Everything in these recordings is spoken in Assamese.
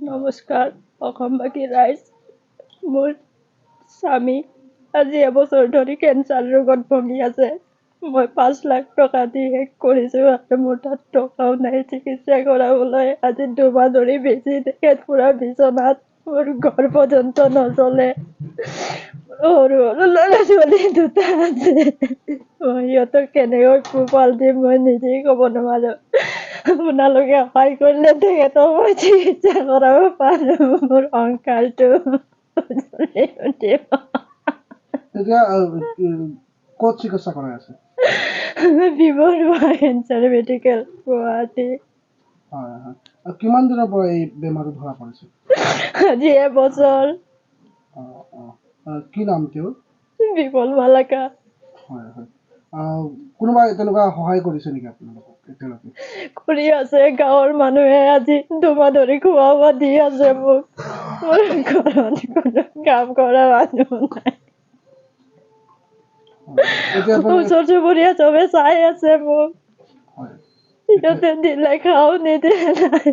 নমস্কাৰ অসমবাসী ৰাইজ মোৰ স্বামী আজি এবছৰ ধৰি কেঞ্চাৰ ৰোগত ভুগি আছে মই 5 লাখ টকা দি শেষ কৰিছোঁ আৰু মোৰ তাত টকাও নাই চিকিৎসা কৰাবলৈ আজি 2 মাহ ধৰি বেছি তেখেত পুৰা বিচনাত মোৰ ঘৰ পৰ্যন্ত নচলে সৰু সৰু ল'ৰা ছোৱালী দুটা আছে মই সিহঁতক কেনেকৈ পোহপাল দিম মই নিজেই ক'ব নোৱাৰোঁ আপোনালোকে সহায় কৰিলে তেখেতক মই চিকিৎসা কৰাব পাৰোঁ মোৰ সংসাৰটো এতিয়া ক'ত চিকিৎসা কৰাই আছে বিমল কেঞ্চাৰ মেডিকেল গুৱাহাটী হয় হয় কিমান দিনৰ পৰা এই বেমাৰটো ধৰা পৰিছে আজি এবছৰ কি নাম তেওঁৰ বিমল মালাকা হয় হয় কোনোবাই তেনেকুৱা সহায় কৰিছে নেকি আপোনালোকক এতিয়ালৈকে কৰি আছে গাঁৱৰ মানুহে আজি 2 মাহ ধৰি খোৱা বোৱা দি আছে মোক মোৰ ঘৰত কোনো কাম কৰা মানুহ নাই এতিয়া ওচৰ চুবুৰীয়া চবে চাই আছে মোক হয় সিহঁতে দিলে খাওঁ নিদিলে নাই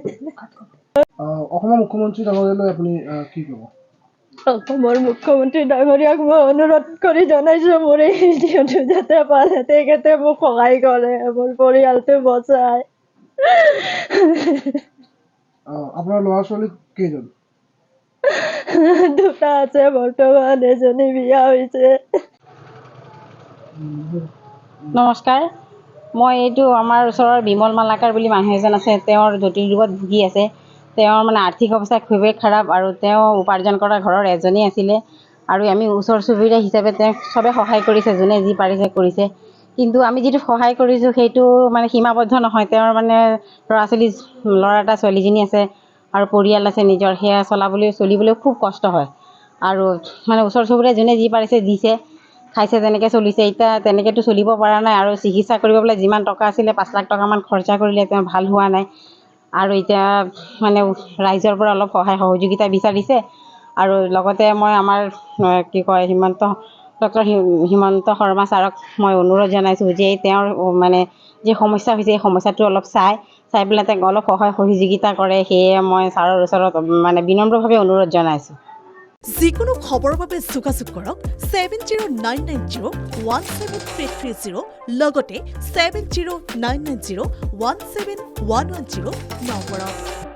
অসমৰ মুখ্যমন্ত্ৰী ডাঙৰীয়ালৈ আপুনি কি ক'ব অসমৰ মুখ্যমন্ত্ৰী ডাঙৰীয়াক মই অনুৰোধ কৰি জনাইছোঁ মোৰ এই ভিডিঅ'টো যাতে পালে তেখেতে মোক সহায় কৰে মোৰ পৰিয়ালটো বচায় আপোনাৰ ল'ৰা ছোৱালী কেইজন 2টা আছে বৰ্তমান এজনী বিয়া হৈছে নমস্কাৰ মই এইটো আমাৰ ওচৰৰ বিমল মালাকাৰ বুলি মানুহ এজন আছে তেওঁৰ জটিল ৰোগত ভুগি আছে তেওঁৰ মানে আৰ্থিক অৱস্থা খুবেই খাৰাপ আৰু তেওঁ উপাৰ্জন কৰা ঘৰৰ এজনেই আছিলে আৰু আমি ওচৰ চুবুৰীয়া হিচাপে তেওঁক চবে সহায় কৰিছে যোনে যি পাৰিছে কৰিছে কিন্তু আমি যিটো সহায় কৰিছোঁ সেইটো মানে সীমাবদ্ধ নহয় তেওঁৰ মানে ল'ৰা এটা ছোৱালীজনী আছে আৰু পৰিয়াল আছে নিজৰ সেয়া চলিবলৈ খুব কষ্ট হয় আৰু মানে ওচৰ চুবুৰীয়া যোনে যি পাৰিছে দিছে খাইছে তেনেকৈ চলিছে এতিয়া তেনেকৈতো চলিব পৰা নাই আৰু চিকিৎসা কৰিব পেলাই যিমান টকা আছিলে 5 লাখ টকামান খৰচা কৰিলে তেওঁ ভাল হোৱা নাই আৰু এতিয়া মানে ৰাইজৰ পৰা অলপ সহায় সহযোগিতা বিচাৰিছে আৰু লগতে মই আমাৰ ডক্টৰ হিমন্ত শৰ্মা ছাৰক মই অনুৰোধ জনাইছোঁ যে তেওঁৰ মানে যি সমস্যা হৈছে এই সমস্যাটো অলপ চাই পেলাই তেওঁক অলপ সহায় সহযোগিতা কৰে সেয়ে মই ছাৰৰ ওচৰত মানে বিনম্ৰভাৱে অনুৰোধ জনাইছোঁ যিকোনো খবৰৰ বাবে যোগাযোগ কৰক 7099017330 লগতে 7099017110 নম্বৰত